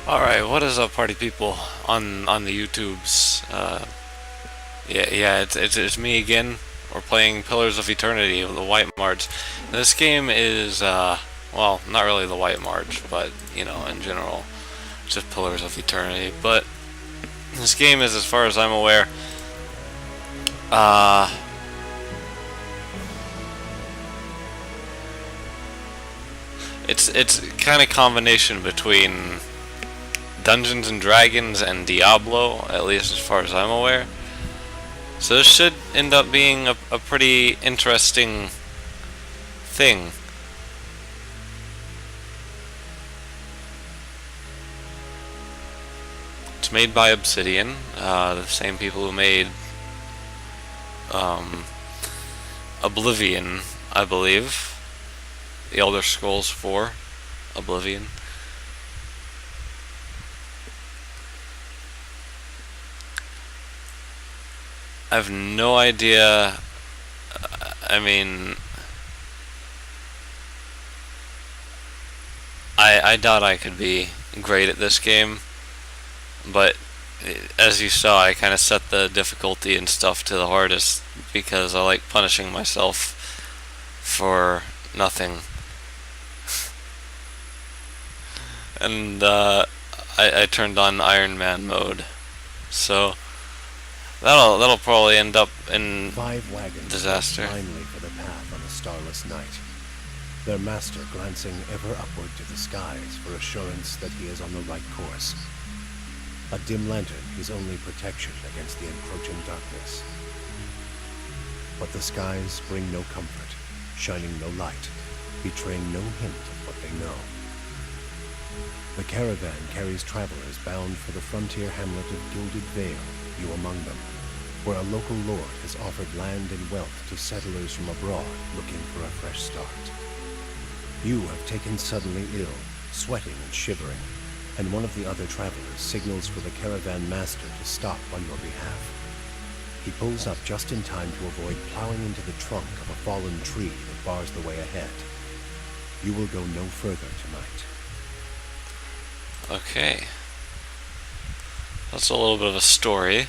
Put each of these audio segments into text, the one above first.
Alright, what is up, party people on the YouTubes? It's me again. We're playing Pillars of Eternity, the White March. This game is, well, not really the White March, but, you know, in general, just Pillars of Eternity. But this game is, as far as I'm aware, it's kind of combination between Dungeons and Dragons and Diablo, at least as far as I'm aware. So this should end up being a pretty interesting thing. It's made by Obsidian, the same people who made Oblivion, I believe. The Elder Scrolls 4, Oblivion. I have no idea. I mean, I doubt I could be great at this game, but as you saw, I kind of set the difficulty and stuff to the hardest because I like punishing myself for nothing. And I turned on Iron Man mode, so that'll probably end up in 5 wagons disaster. blindly for the path on a starless night, their master glancing ever upward to the skies for assurance that he is on the right course. A dim lantern his only protection against the encroaching darkness. But the skies bring no comfort, shining no light, betraying no hint of what they know. The caravan carries travelers bound for the frontier hamlet of Gilded Vale, you among them, where a local lord has offered land and wealth to settlers from abroad looking for a fresh start. You have taken suddenly ill, sweating and shivering, and one of the other travelers signals for the caravan master to stop on your behalf. He pulls up just in time to avoid plowing into the trunk of a fallen tree that bars the way ahead. You will go no further tonight. Okay. That's a little bit of a story.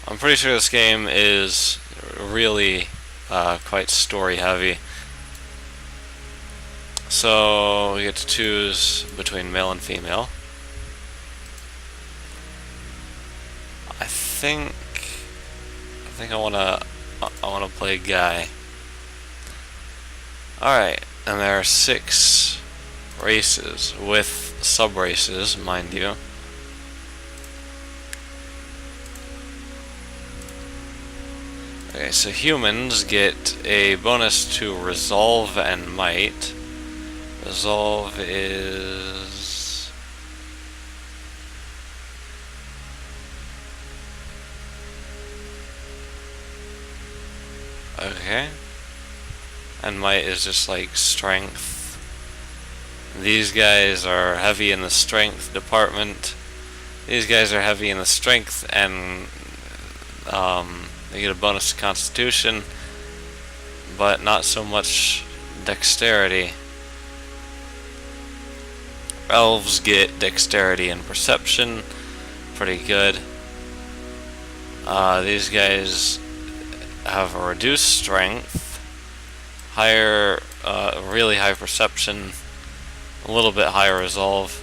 I'm pretty sure this game is really quite story heavy. So we get to choose between male and female. I think I wanna play a guy. Alright, and there are 6 races with sub-races, mind you. Okay, so humans get a bonus to resolve and might. Resolve is okay, and might is just like strength. These guys are heavy in the strength department. These guys are heavy in the strength, and they get a bonus to constitution, but not so much dexterity. Elves get dexterity and perception, pretty good. These guys have a reduced strength, higher, really high perception, a little bit higher resolve.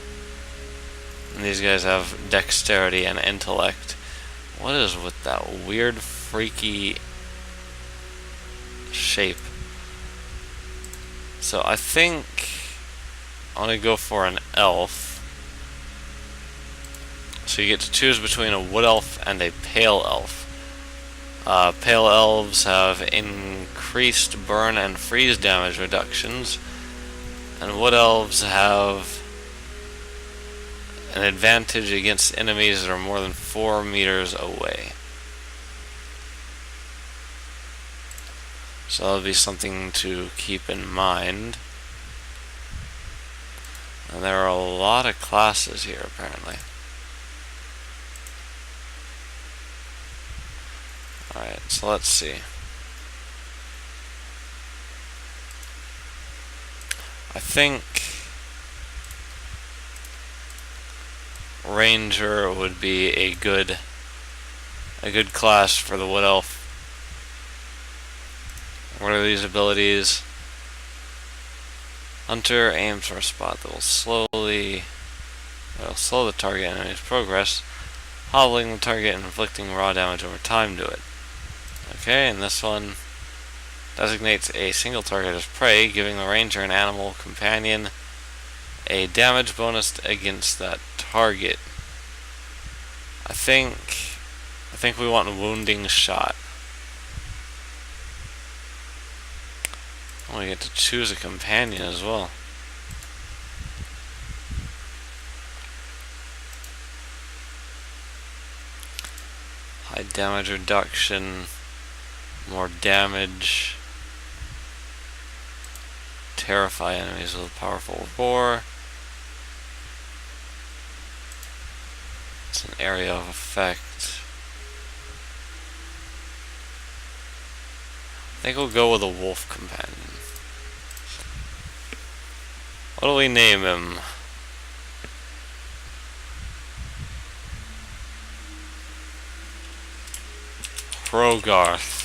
And these guys have dexterity and intellect. What is with that weird, freaky shape? So I think I'm gonna go for an elf. So you get to choose between a wood elf and a pale elf. Pale elves have increased burn and freeze damage reductions, and wood elves have an advantage against enemies that are more than 4 meters away. So that'll be something to keep in mind. And there are a lot of classes here, apparently. Alright, so let's see. I think ranger would be a good class for the wood elf. What are these abilities? Hunter aims for a spot that will slow the target enemy's progress, hobbling the target and inflicting raw damage over time to it. Okay, and this one designates a single target as prey, giving the ranger and animal companion a damage bonus against that target. I think we want a wounding shot. Oh, we get to choose a companion as well. High damage reduction, more damage, terrify enemies with a powerful roar. It's an area of effect. I think we'll go with a wolf companion. What do we name him? Krogarth.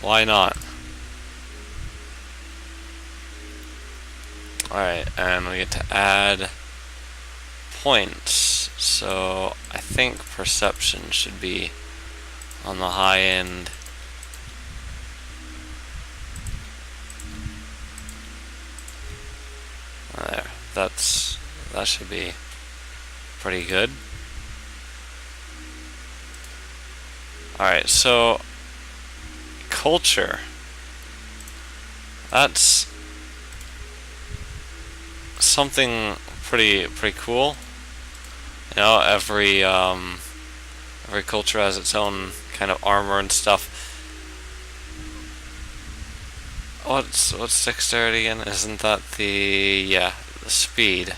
Why not? Alright, and we get to add points. So I think perception should be on the high end. There, that should be pretty good. Alright, so culture. That's something pretty cool. You know, every culture has its own kind of armor and stuff. What's dexterity again? Isn't that the speed?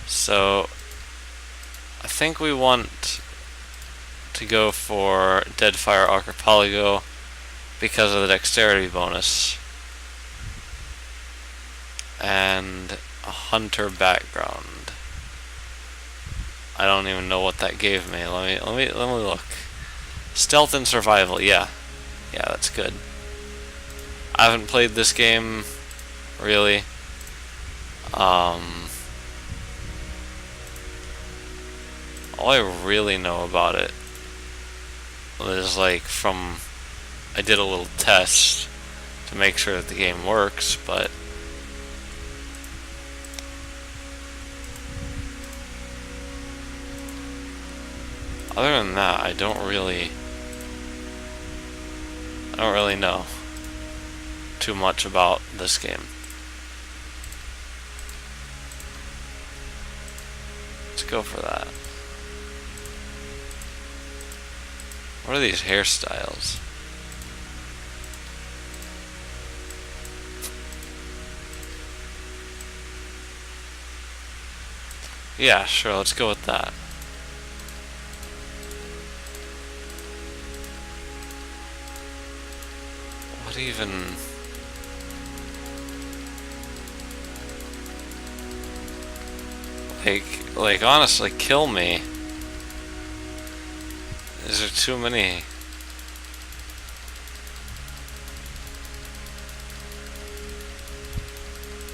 So I think we want to go for Deadfire Archipelago because of the dexterity bonus and a hunter background. I don't even know what that gave me. Let me look. Stealth and survival. Yeah, that's good. I haven't played this game really. All I really know about it is like from I did a little test to make sure that the game works, but other than that, I don't really know too much about this game. Let's go for that. What are these hairstyles? Yeah, sure, let's go with that. What even... Like honestly, kill me. Is there too many?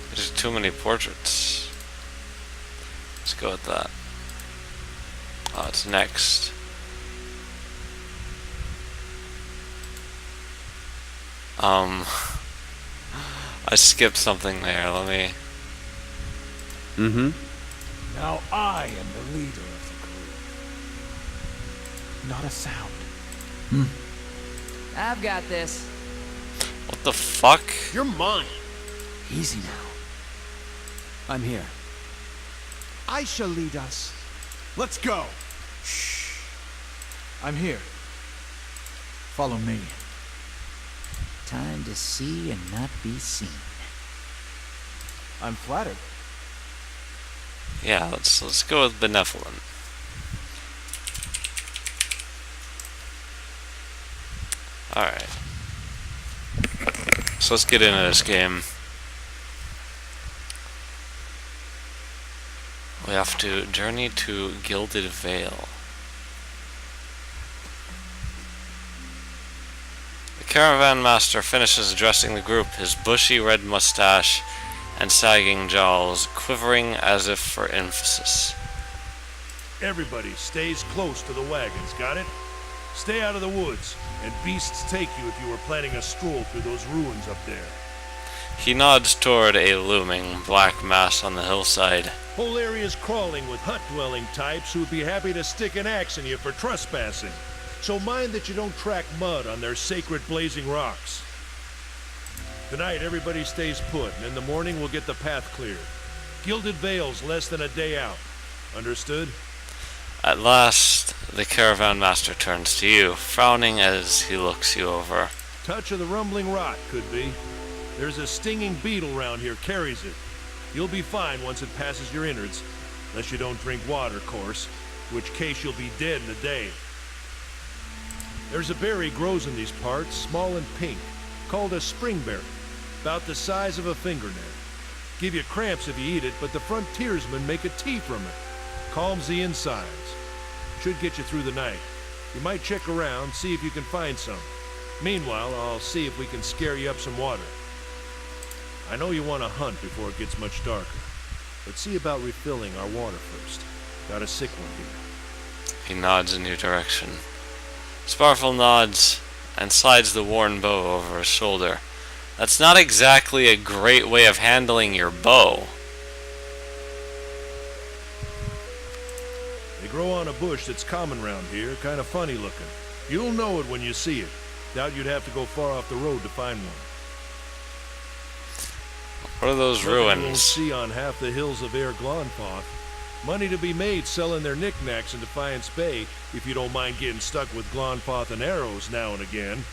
There's too many portraits. Let's go with that. Oh, it's next. I skipped something there. Let me. Now I am the leader of the group. Not a sound. I've got this. What the fuck? You're mine. Easy now. I'm here. I shall lead us. Let's go. Shh. I'm here. Follow me. Time to see and not be seen. I'm flattered. Yeah, let's go with benevolent. Alright. So let's get into this game. We have to journey to Gilded Vale. The caravan master finishes addressing the group, his bushy red mustache and sagging jowls quivering as if for emphasis. Everybody stays close to the wagons, got it? Stay out of the woods, and beasts take you if you were planning a stroll through those ruins up there. He nods toward a looming black mass on the hillside. Whole area's crawling with hut-dwelling types who'd be happy to stick an axe in you for trespassing. So mind that you don't track mud on their sacred blazing rocks. Tonight, everybody stays put, and in the morning we'll get the path cleared. Gilded Vale's less than a day out. Understood? At last, the caravan master turns to you, frowning as he looks you over. Touch of the rumbling rot, could be. There's a stinging beetle round here, carries it. You'll be fine once it passes your innards, unless you don't drink water, of course, in which case you'll be dead in a day. There's a berry grows in these parts, small and pink, called a springberry, about the size of a fingernail. Give you cramps if you eat it, but the frontiersmen make a tea from it. Calms the insides. Should get you through the night. You might check around, see if you can find some. Meanwhile, I'll see if we can scare you up some water. I know you want to hunt before it gets much darker, but see about refilling our water first. Got a sick one here. He nods in your direction. Sparful nods and slides the worn bow over his shoulder. That's not exactly a great way of handling your bow. They grow on a bush that's common round here, kind of funny looking. You'll know it when you see it. Doubt you'd have to go far off the road to find one. What are those Nothing you won't ruins? see on half the hills of Air Glonfoth. Money to be made selling their knickknacks in Defiance Bay, if you don't mind getting stuck with Glonfoth and arrows now and again.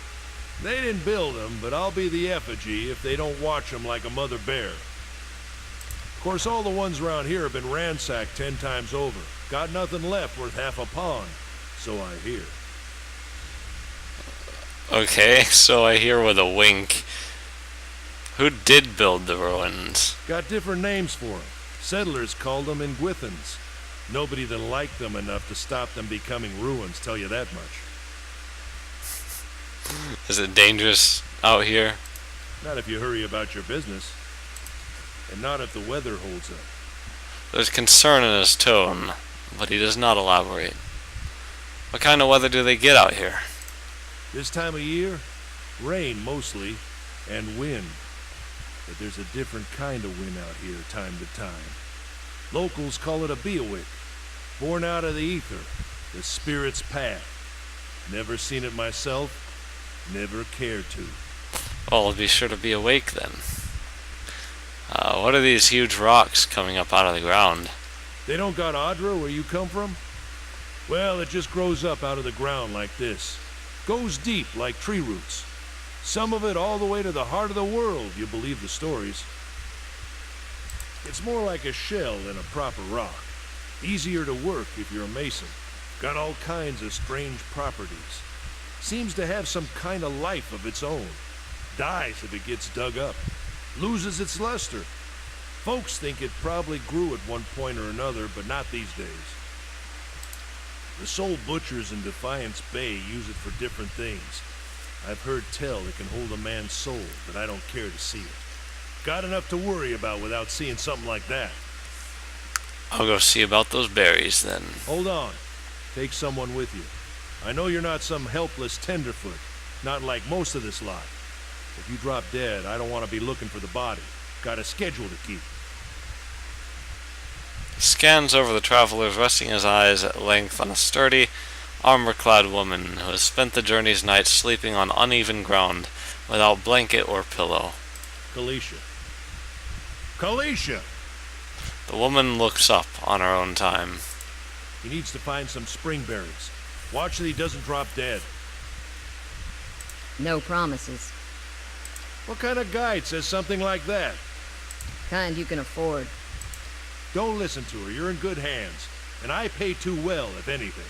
They didn't build them, but I'll be the effigy if they don't watch them like a mother bear. Of course, all the ones around here have been ransacked 10 times over. Got nothing left worth half a pond, so I hear. Okay, so I hear with a wink. Who did build the ruins? Got different names for them. Settlers called them Ingwithans. Nobody that liked them enough to stop them becoming ruins, tell you that much. Is it dangerous out here? Not if you hurry about your business. And not if the weather holds up. There's concern in his tone, but he does not elaborate. What kind of weather do they get out here? This time of year, rain mostly, and wind. But there's a different kind of wind out here time to time. Locals call it a beowick, born out of the ether, the spirit's path. Never seen it myself, never cared to. Well, I'll be sure to be awake then. What are these huge rocks coming up out of the ground? They don't got Adra where you come from? Well, it just grows up out of the ground like this. Goes deep like tree roots. Some of it all the way to the heart of the world, you believe the stories. It's more like a shell than a proper rock. Easier to work if you're a mason. Got all kinds of strange properties. Seems to have some kind of life of its own. Dies if it gets dug up. Loses its luster. Folks think it probably grew at one point or another, but not these days. The soul butchers in Defiance Bay use it for different things. I've heard tell it can hold a man's soul, but I don't care to see it. Got enough to worry about without seeing something like that. I'll go see about those berries then. Hold on. Take someone with you. I know you're not some helpless tenderfoot, not like most of this lot. If you drop dead, I don't want to be looking for the body. Got a schedule to keep. He scans over the travelers, resting his eyes at length on a sturdy, armor-clad woman who has spent the journey's night sleeping on uneven ground without blanket or pillow. Kalisha. Kalisha! The woman looks up on her own time. He needs to find some springberries. Watch that he doesn't drop dead. No promises. What kind of guide says something like that? Kind you can afford. Don't listen to her. You're in good hands. And I pay too well, if anything.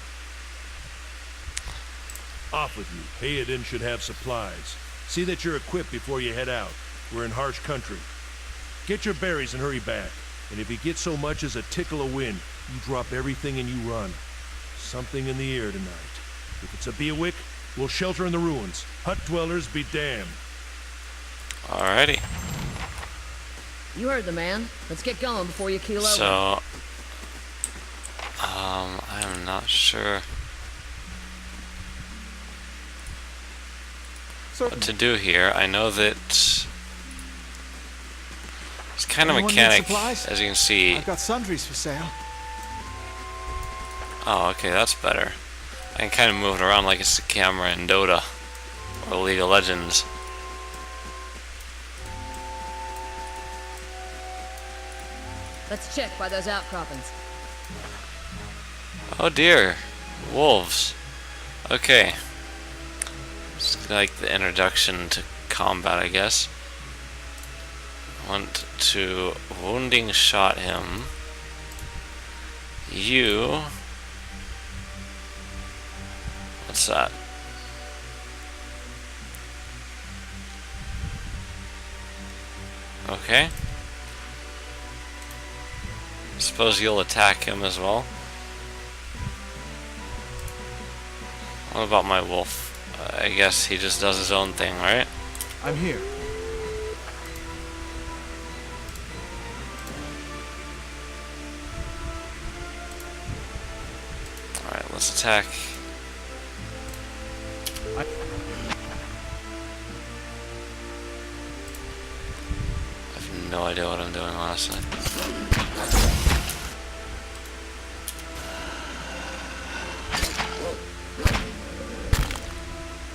Off with you. Hayadin should have supplies. See that you're equipped before you head out. We're in harsh country. Get your berries and hurry back. And if you get so much as a tickle of wind, you drop everything and you run. Something in the air tonight. If it's a Bewick, we'll shelter in the ruins. Hut dwellers be damned. Alrighty. You heard the man. Let's get going before you keel over. So, I'm not sure what to do here. I know that it's kind of Anyone need mechanic, supplies? as you can see. I've got sundries for sale. Oh, okay, that's better. I can kind of move it around like it's a camera in Dota or League of Legends. Let's check by those outcroppings. Oh dear, wolves. Okay. It's like the introduction to combat, I guess. Want to wounding shot him. You. What's that? Okay. Suppose you'll attack him as well. What about my wolf? I guess he just does his own thing, right? I'm here. Alright, let's attack. I have no idea what I'm doing, honestly.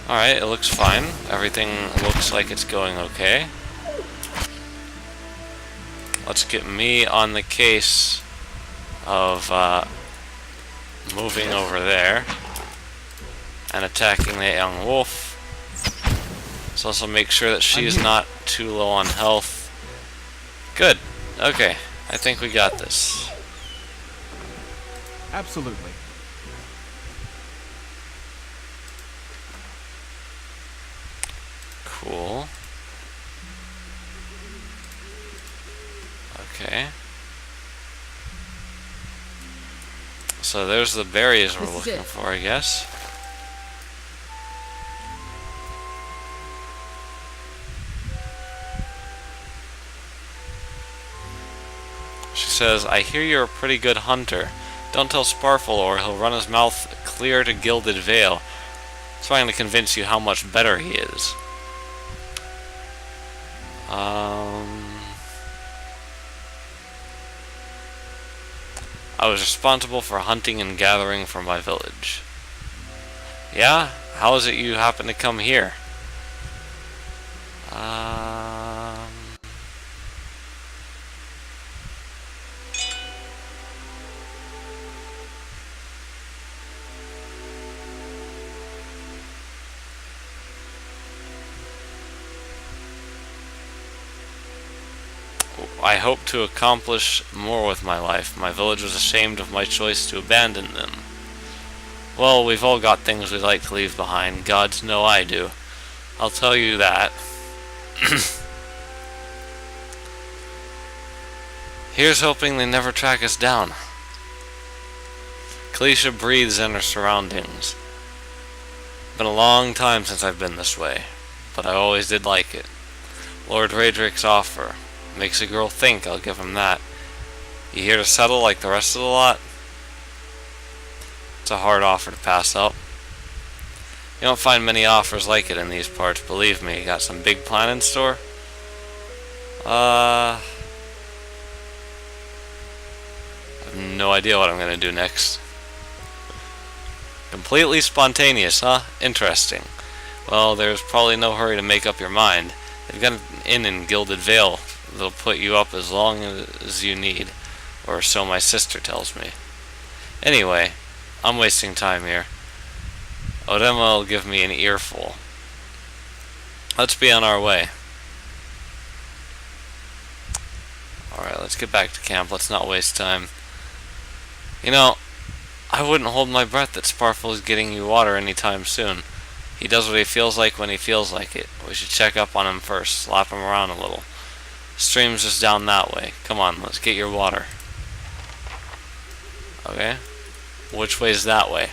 Alright, it looks fine. Everything looks like it's going okay. Let's get me on the case of moving over there and attacking the young wolf. Let's also make sure that she's not too low on health. Good. Okay. I think we got this. Absolutely. Cool. Okay. So there's the berries we're looking for, I guess. She says, I hear you're a pretty good hunter. Don't tell Sparfle or he'll run his mouth clear to Gilded Vale. Trying to convince you how much better he is. I was responsible for hunting and gathering for my village. Yeah? How is it you happen to come here? I hope to accomplish more with my life. My village was ashamed of my choice to abandon them. Well, we've all got things we'd like to leave behind. Gods know I do. I'll tell you that. Here's hoping they never track us down. Kalisha breathes in her surroundings. Been a long time since I've been this way, but I always did like it. Lord Raedric's offer. Makes a girl think, I'll give him that. You here to settle like the rest of the lot? It's a hard offer to pass up. You don't find many offers like it in these parts, believe me. Got some big plan in store? I have no idea what I'm gonna do next. Completely spontaneous, huh? Interesting. Well, there's probably no hurry to make up your mind. They've got an inn in Gilded Vale. They'll put you up as long as you need, or so my sister tells me. Anyway, I'm wasting time here. Odema will give me an earful. Let's be on our way. Alright, let's get back to camp. Let's not waste time. You know, I wouldn't hold my breath that Sparfle is getting you water anytime soon. He does what he feels like when he feels like it. We should check up on him first, slap him around a little. Stream's just down that way. Come on, let's get your water. Okay. Which way's that way?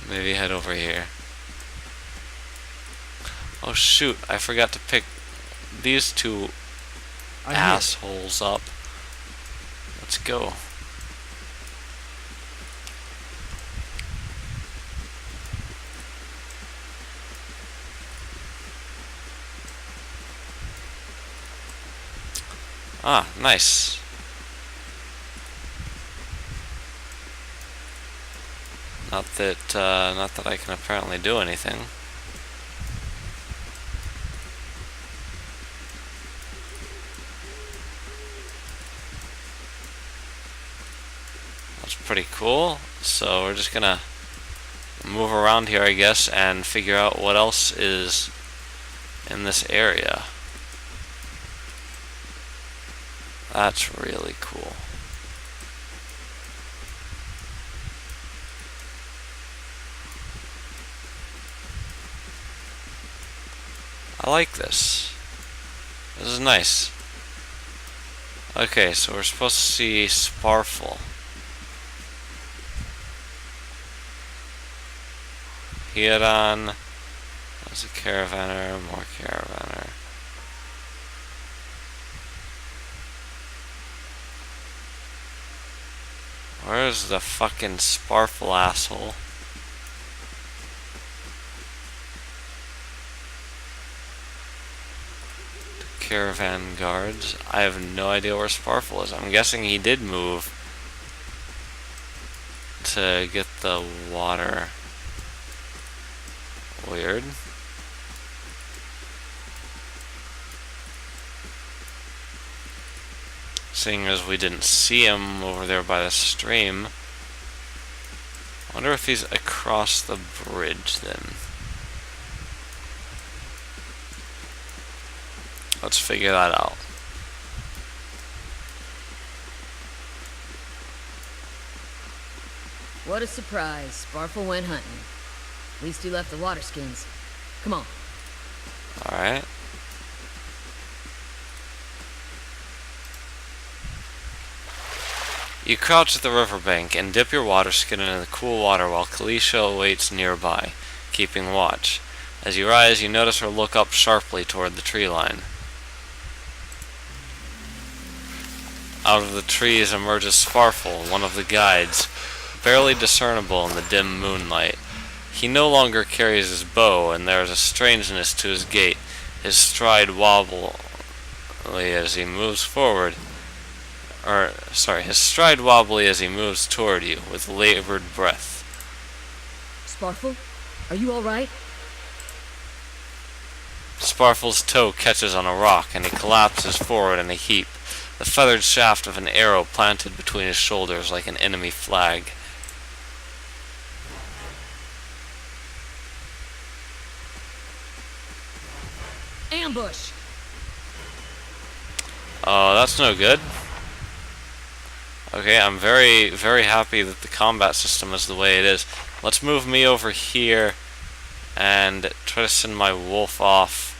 Maybe head over here. Oh shoot, I forgot to pick these two I'm assholes up. Let's go. Ah, nice. Not that I can apparently do anything. That's pretty cool. So we're just gonna move around here, I guess, and figure out what else is in this area. That's really cool. I like this. This is nice. Okay, so we're supposed to see Sparfle. Hieron. There's a caravaner, more caravaner. Where's the fucking Sparfle asshole? Caravan guards. I have no idea where Sparfle is. I'm guessing he did move to get the water. Weird. Seeing as we didn't see him over there by the stream. I wonder if he's across the bridge then. Let's figure that out. What a surprise. Sparfle went hunting. At least he left the water skins. Come on. Alright. You crouch at the riverbank and dip your water skin into the cool water while Kalisha awaits nearby, keeping watch. As you rise, you notice her look up sharply toward the tree line. Out of the trees emerges Sparfle, one of the guides, barely discernible in the dim moonlight. He no longer carries his bow, and there is a strangeness to his gait. His stride wobbly as he moves forward. His stride wobbly as he moves toward you, with labored breath. Sparfle? Are you alright? Sparfle's toe catches on a rock, and he collapses forward in a heap, the feathered shaft of an arrow planted between his shoulders like an enemy flag. Ambush! Oh, that's no good. Okay, I'm very, very happy that the combat system is the way it is. Let's move me over here and try to send my wolf off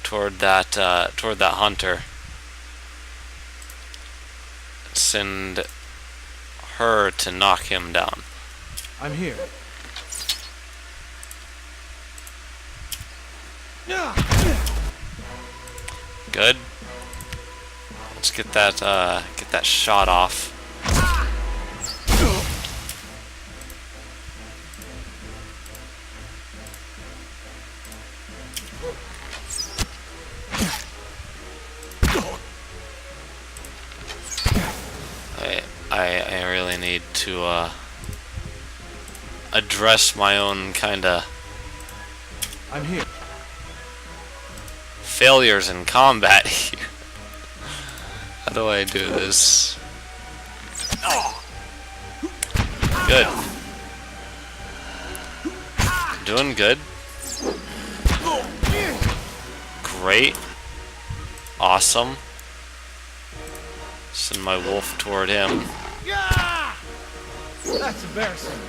toward that hunter. Send her to knock him down. I'm here. Good. Let's get that shot off. I really need to address my own kinda I'm here. failures in combat here. How do I do this? Good. Doing good. Great. Awesome. Send my wolf toward him. That's embarrassing.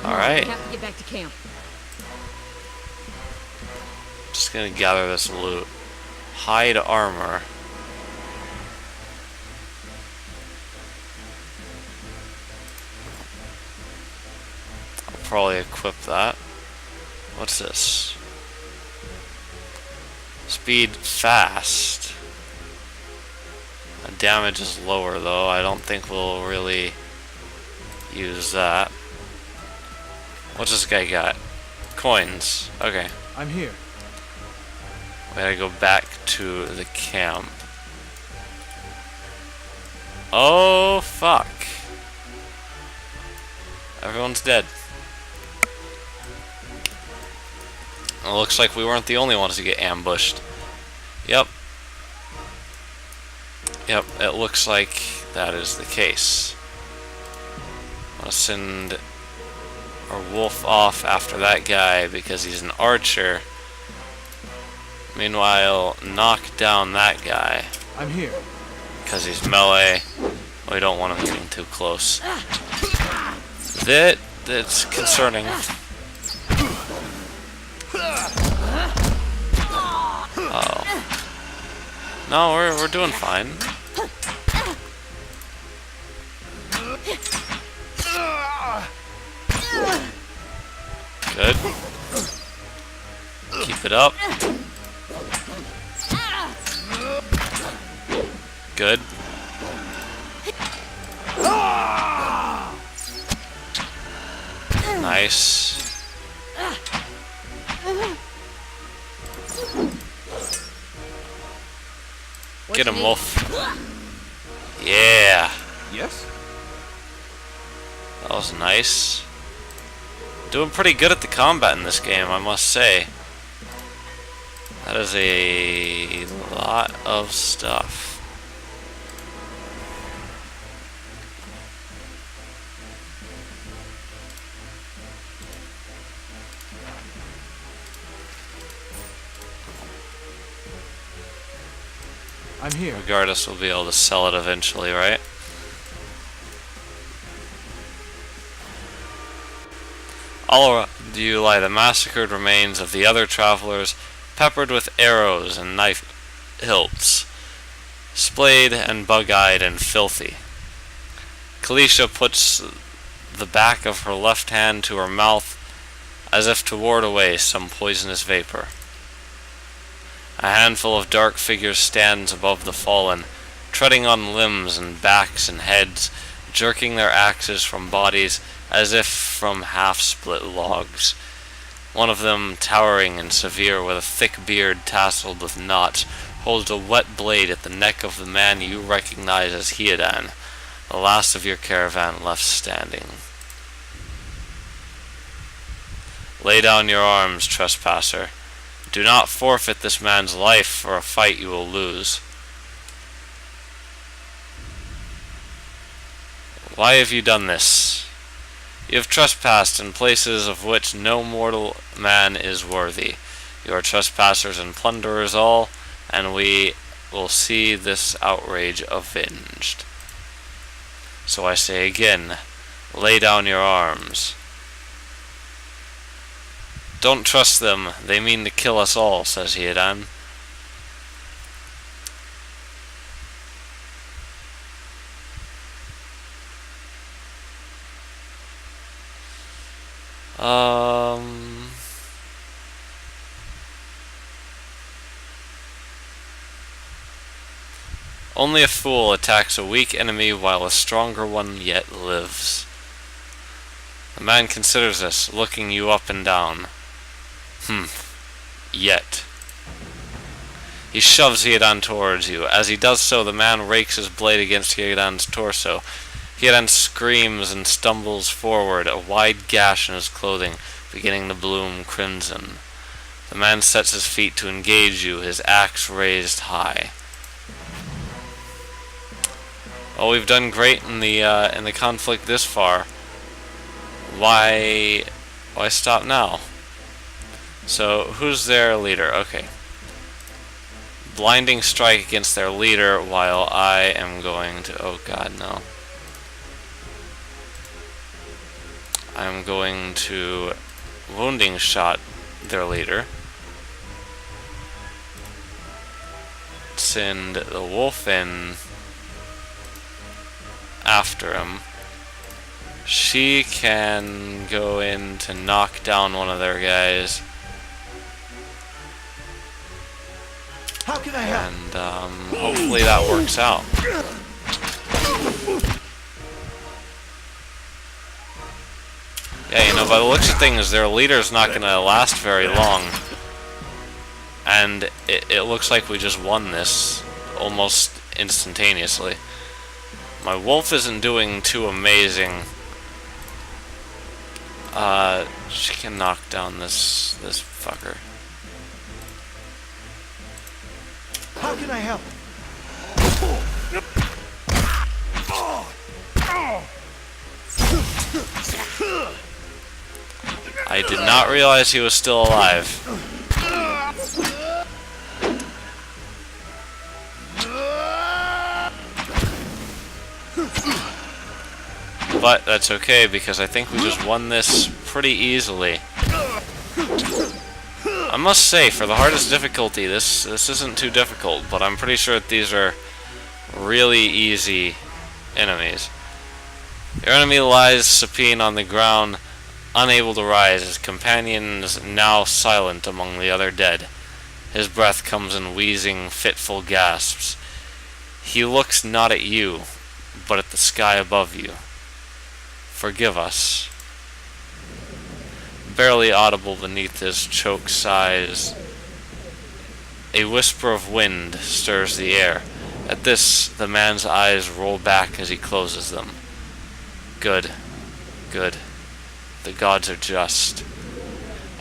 Alright. We have to get back to camp. Just gonna gather this loot. Hide armor. I'll probably equip that. What's this? Speed fast. Damage is lower though. I don't think we'll really use that. What's this guy got? Coins. Okay. I'm here. We gotta go back to the camp. Oh, fuck. Everyone's dead. It looks like we weren't the only ones to get ambushed. Yep. Yep, it looks like that is the case. I'm gonna send our wolf off after that guy because he's an archer. Meanwhile, knock down that guy I'm here. because he's melee. We don't want him getting too close. That's concerning. Uh-oh. No, we're doing fine. Good. Keep it up. Good. Nice. Get him, Wolf. Yeah. Yes? That was nice. Doing pretty good at the combat in this game, I must say. That is a lot of stuff. I'm here. Regardless, we'll be able to sell it eventually, right? All around you lie the massacred remains of the other travelers, peppered with arrows and knife hilts, splayed and bug-eyed and filthy. Kalisha puts the back of her left hand to her mouth as if to ward away some poisonous vapor. A handful of dark figures stands above the fallen, treading on limbs and backs and heads, jerking their axes from bodies as if from half-split logs. One of them, towering and severe, with a thick beard tasseled with knots, holds a wet blade at the neck of the man you recognize as Hiadan, the last of your caravan left standing. Lay down your arms, trespasser. Do not forfeit this man's life for a fight you will lose. Why have you done this? You have trespassed in places of which no mortal man is worthy. You are trespassers and plunderers all, and we will see this outrage avenged. So I say again, lay down your arms. Don't trust them, they mean to kill us all, says Hiadan. Only a fool attacks a weak enemy while a stronger one yet lives. The man considers this, looking you up and down. Yet. He shoves Hiadan towards you. As he does so, the man rakes his blade against Hiadan's torso. Hiadan screams and stumbles forward, a wide gash in his clothing beginning to bloom crimson. The man sets his feet to engage you, his axe raised high. Well, we've done great in the conflict this far. Why stop now? So, who's their leader? Okay. Blinding strike against their leader while I am going to... Oh god, no. I'm going to wounding shot their leader. Send the wolf in after him. She can go in to knock down one of their guys. How can I help? And hopefully that works out. Yeah, you know, by the looks of things, their leader's not going to last very long. And it looks like we just won this almost instantaneously. My wolf isn't doing too amazing. She can knock down this fucker. How can I help? I did not realize he was still alive. But that's okay, because I think we just won this pretty easily. I must say, for the hardest difficulty, this isn't too difficult, but I'm pretty sure that these are really easy enemies. Your enemy lies supine on the ground, unable to rise, his companions now silent among the other dead. His breath comes in wheezing, fitful gasps. He looks not at you, but at the sky above you. Forgive us. Barely audible beneath his choked sighs, a whisper of wind stirs the air. At this, the man's eyes roll back as he closes them. Good. Good. The gods are just.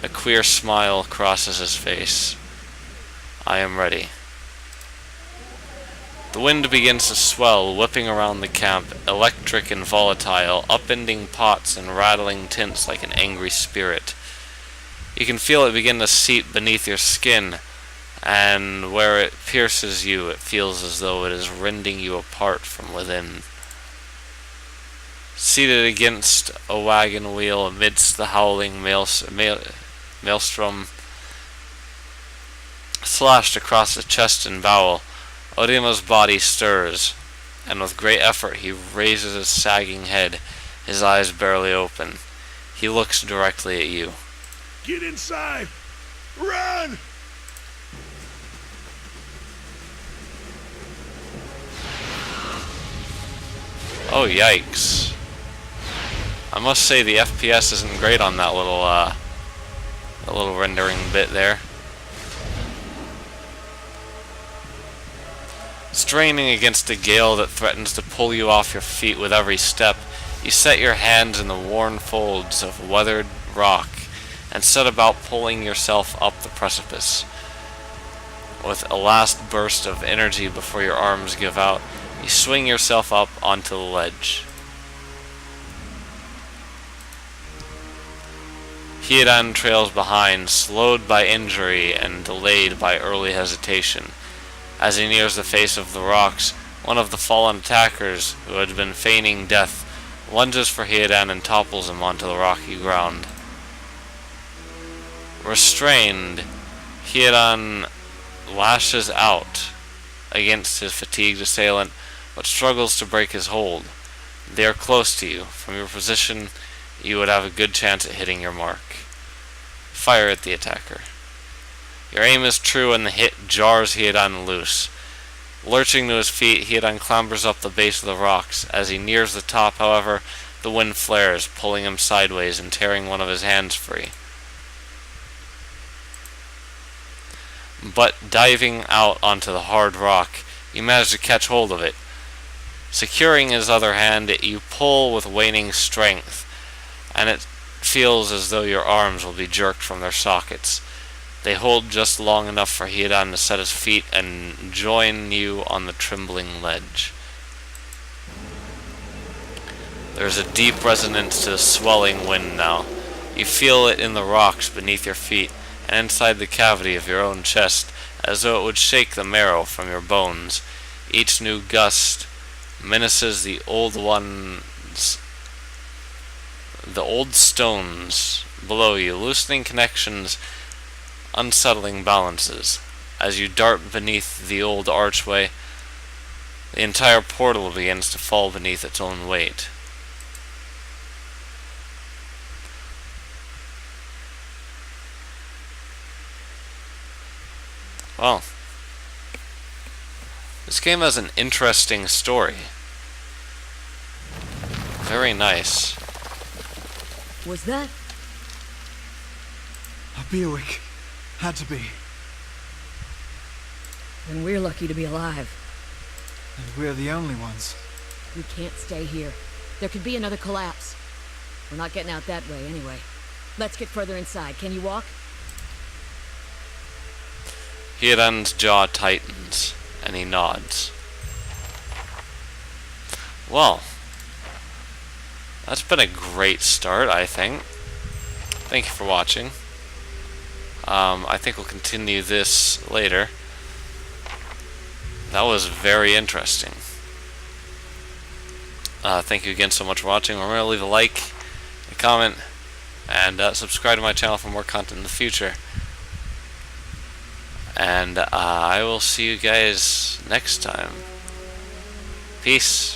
A queer smile crosses his face. I am ready. The wind begins to swell, whipping around the camp, electric and volatile, upending pots and rattling tints like an angry spirit. You can feel it begin to seep beneath your skin, and where it pierces you, it feels as though it is rending you apart from within. Seated against a wagon wheel amidst the howling maelstrom slashed across the chest and bowel, Odima's body stirs, and with great effort he raises his sagging head, his eyes barely open. He looks directly at you. Get inside! Run! Oh, yikes. I must say the FPS isn't great on that little rendering bit there. Straining against a gale that threatens to pull you off your feet with every step, you set your hands in the worn folds of weathered rock and set about pulling yourself up the precipice. With a last burst of energy before your arms give out, you swing yourself up onto the ledge. Hiedan trails behind, slowed by injury and delayed by early hesitation. As he nears the face of the rocks, one of the fallen attackers, who had been feigning death, lunges for Hiedan and topples him onto the rocky ground. Restrained, Hiedan lashes out against his fatigued assailant, but struggles to break his hold. They are close to you. From your position, you would have a good chance at hitting your mark. Fire at the attacker. Your aim is true and the hit jars Hiedan loose. Lurching to his feet, Hiedan clambers up the base of the rocks. As he nears the top, however, the wind flares, pulling him sideways and tearing one of his hands free. But diving out onto the hard rock, you manage to catch hold of it. Securing his other hand, you pull with waning strength, and it feels as though your arms will be jerked from their sockets. They hold just long enough for Hiedan to set his feet and join you on the trembling ledge. There is a deep resonance to the swelling wind now. You feel it in the rocks beneath your feet and inside the cavity of your own chest, as though it would shake the marrow from your bones. Each new gust menaces the old ones the old stones below you, loosening connections, unsettling balances. As you dart beneath the old archway, the entire portal begins to fall beneath its own weight. Well, this game has an interesting story. Very nice. Was that? A Bewick. Had to be. Then we're lucky to be alive. And we're the only ones. We can't stay here. There could be another collapse. We're not getting out that way anyway. Let's get further inside. Can you walk? Hiran's jaw tightens, and he nods. Well, that's been a great start, I think. Thank you for watching. I think we'll continue this later. That was very interesting. Thank you again so much for watching. Remember to leave a like, a comment, and subscribe to my channel for more content in the future. And I will see you guys next time. Peace.